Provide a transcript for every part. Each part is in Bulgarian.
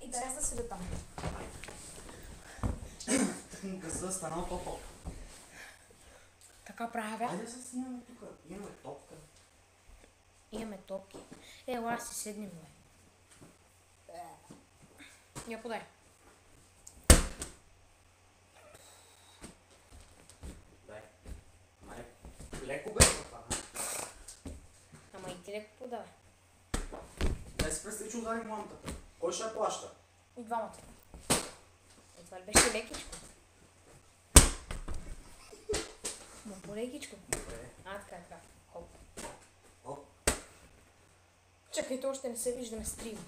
И да аз да седя там. Газа станал по-топ. Така правя. Айде се снимаме тук. Имаме топка. Имаме топки. Ела си седнем, бе. Я подай. Дай. Леко бе, папа. Ама и ти леко подавай. Дай си представи, че ударим лампата. Кой ще я плаща? И двамата. И това ли беше лекичко? Ма по-лекичко. Добре. Така. Хоп. Оп. Чакайте, още не се виждаме стрим.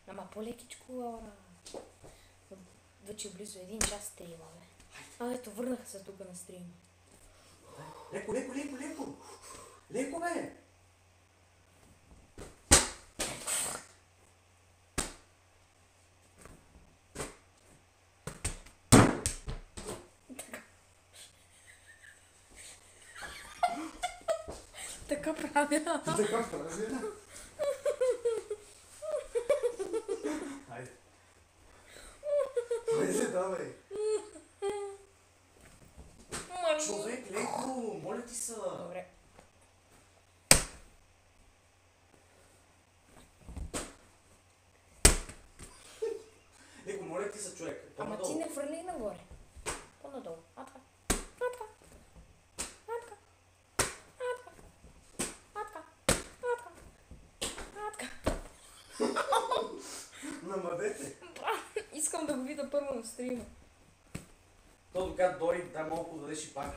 Ама по-лекичко, ала. Вече близо 1 час стрима, бе. Ето, върнаха се тук на стрим. Леко. Леко, бе. Така правя. Така правя. Хайде. Хайде, давай. Човек, леко, моля ти са. Добре. Леко, моля ти са, човек. Ама ти не хвърли нагоре. По-надолу. Атка. Намадете. Искам да го видя първо на стрима. То докато дори да малко дадеш и пак.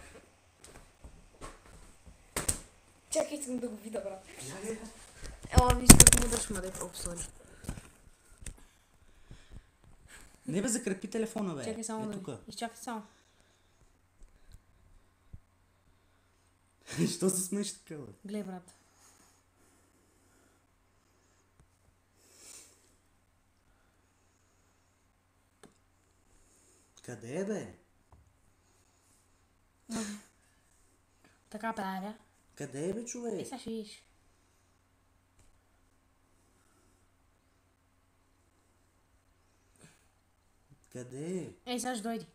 Чакай, искам да го видя, брат. Чакай. Ела, виж как му даш мадет обсори. Не бе, закрепи телефона, бе. Чакай само да тука. изчакай само. Що се смееш така, бе? Гледай, брат. Къде е, бе? Така правя. Къде е, бе, човек? Сега ще видиш. Къде е? Сега ще дойди.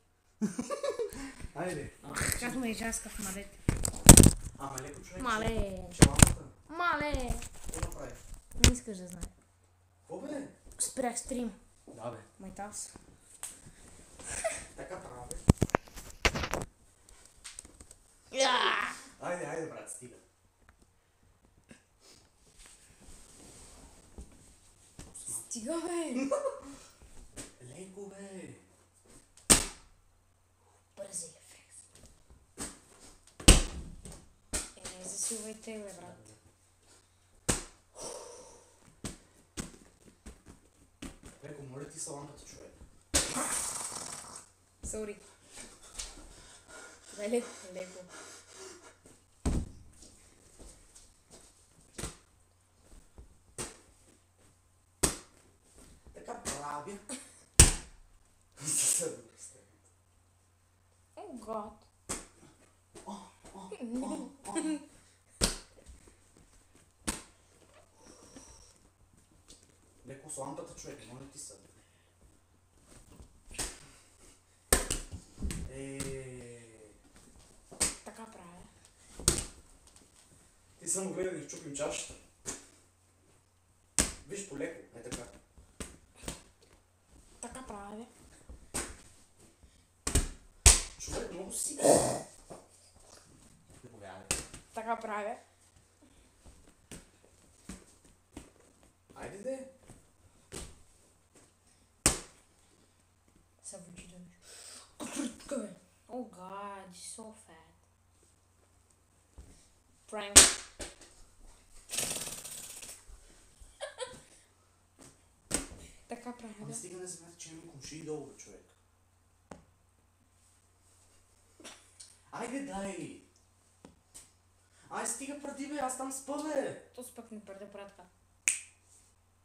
Айде. Как ме изжаска в мадет. Ама леко, човек. Мале. Челамата. Мале. Какво направи? Не искаш да знае. Какво, бе? Спрях стрим. Да, бе. Майтас. Така правя, бе. Айде, брат, стига. Стига, бе. Леко, бе. Бързи рефлекс. Не засилвайте, бе, брат. Леко, моля ти са лампата, човек. Сори. Дай леко. Така правя. О, гад. Леко с лампата, човек, моля ти са. Така правя. Ти само гледай да ни вчупим чашата. Виж полеко, е така. Така правя. Човек, много си. Заповядай. Така правя. Айде де. Са в очите ми. Oh god, you're so fat. Prank. Така правя. Ама стига не знаете, че имам комши долу, човек. Айде дай! Ай, стига преди, бе, аз там спа, бе! То спък ми преди пратка.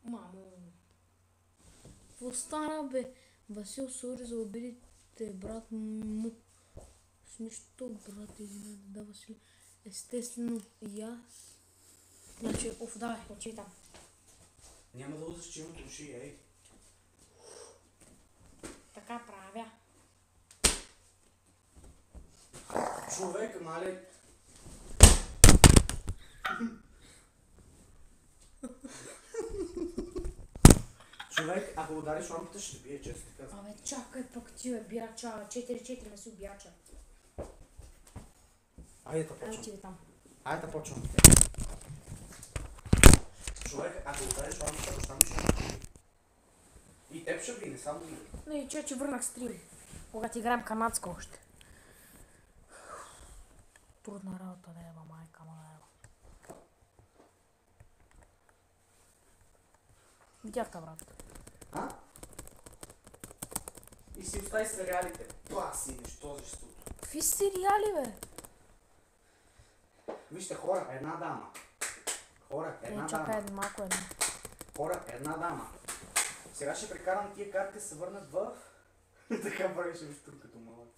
Мамо. Какво стана, бе? Васил, сори за обидите, брат му. С нищо, брат, извинете, да, Васил. Естествено, и аз. Значи, давай, отчитам. Няма да удаш, че имат уши, ей. Така правя. Човек, нали? Човек, ако удариш лампата, ще бие, често ти казвам. Абе, чакай пък ти, бе, бирача. 4-4 ме си убирача. Айде да Айде почвам. ти бе там. Айде да почвам. Човек, ако удариш лампата, баща ми ще бие. И теб ще бие, не само бие. Не, че върнах стрим. Когато играем канадска още. Трудна работа, да ева, майка ма да ева. Видяхте, брат. А? И си остави сериалите. Това си нещо защото. Какви сериали, бе? Вижте, хора, една дама. Хора, една Чакай, дама. малко една. Хора, една дама. Сега ще прекарам тия карти да се върнат в... Така правеше ми тук като малък.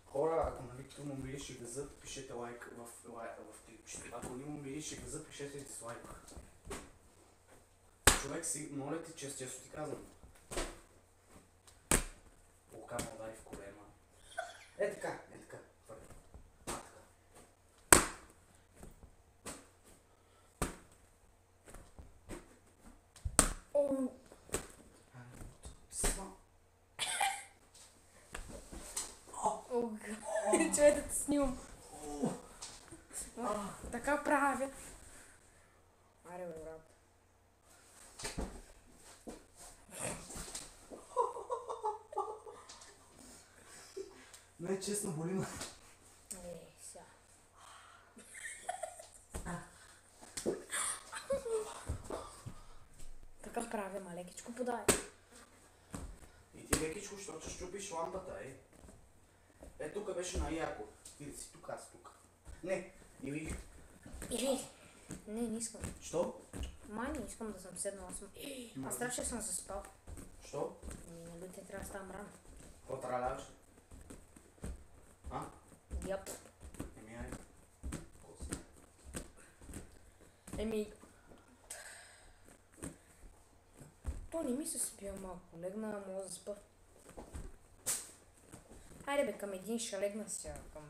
Хора, ако нали като му мирише газът, пишете лайк в клипчето. Ако не му мирише газът, пишете дизлайк. Човек си, моля ти, често ти казвам. Лука ме удари в колема. Е така, е така. А, така. О, Сма. Чуй да те снимам. Така правя. Аре, бе, брат. Не, честно, боли ме. Сега. Така правя, ма лекичко подай. И ти лекичко, защото ще щупиш лампата, е. Е, тук беше най-яко. Иди си тук, аз тук. Не, или... Или? Не искам. Що? Май не искам да съм седнала. Аз трябваше да съм заспал. Що? Нали те трябва да ставам рано. Какво траляваш? А? Яп. Еми, ай. Какво си? Еми... То не ми се спия малко. Легна, мога да спа. Хайде бе, към един ще легна сега. Към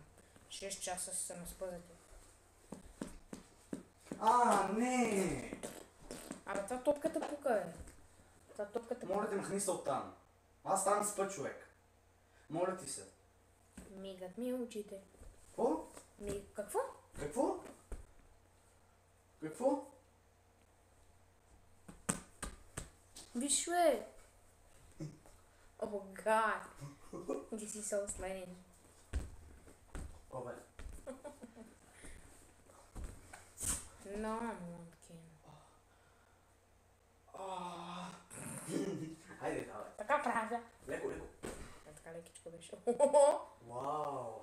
6 часа се наспа за теб. А, не! Абе, това топката пука, бе. Това топката Моля пука. те, махни се оттам. Аз там спа, човек. Моля ти се. Мигат ми очите. Какво? Какво? Какво? Какво? Виж, бе. О, гад. This is so slimy. О, бе. No, Монкин. Хайде, давай. Така правя. Леко, леко. Така лекичко беше. Вау.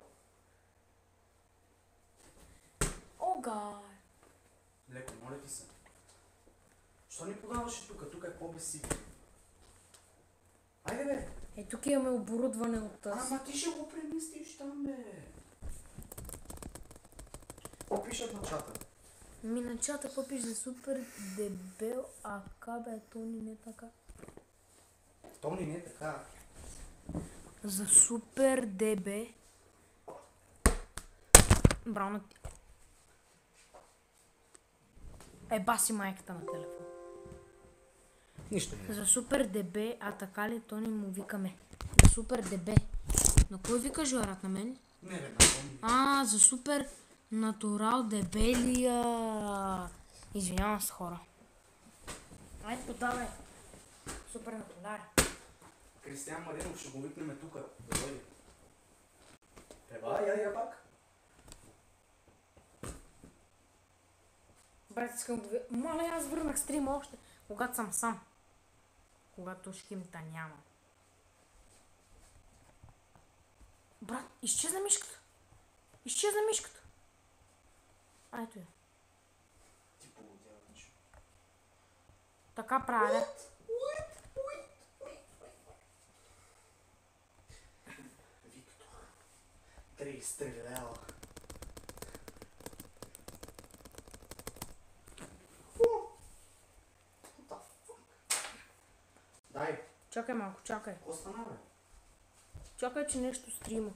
О, гад. Леко, моля ти се. Що ни подаваше тук? Тук е по-безсигурно. Айде, бе. Е, тук имаме оборудване от тази. Ама ти ще го преместиш там, бе. Какво пишат на чата? Ми на чата какво пише за супер дебел, бе, то не е така. То не е така. За супер дебе. Браво на ти. Баси майката на телефон. Нищо не е. За супер дебе, а така ли то не му викаме? За супер дебе. На кой вика Жорат, на мен? Не, бе, За супер натурал дебелия. Извинявам се, хора. Айде, подавай. Супер натурал. Кристиян Маринов ще го викнем тук. Да дойде. Ева, я пак. Брат, искам да ви... Моля, аз върнах стрима още, когато съм сам. Когато шкимта няма. Брат, изчезна мишката. Изчезна мишката. Ето я. Ти полудяваш. Така правя. Виктор. 30 лева. Чакай малко, чакай. Какво стана, бе? Чакай, че нещо стрима.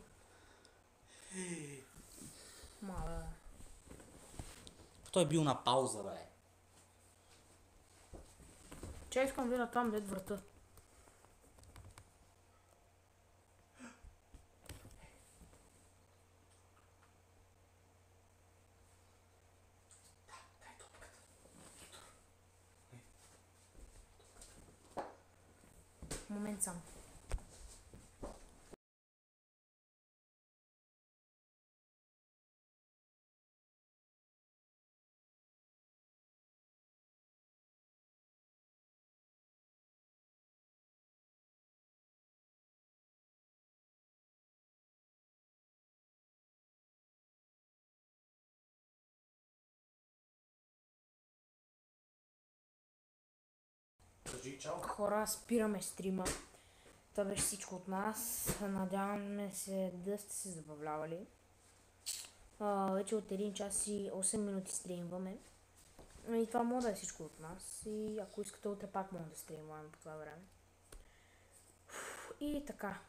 Мале. Той е бил на пауза, бе. Че искам да видя там, дед врата. Момент само. Кажи чао. Хора, спираме стрима. Това беше всичко от нас. Надяваме се да сте се забавлявали. Вече от 1 час и 8 минути стримваме. И това може да е всичко от нас. И ако искате утре пак може да стримваме по това време. И така.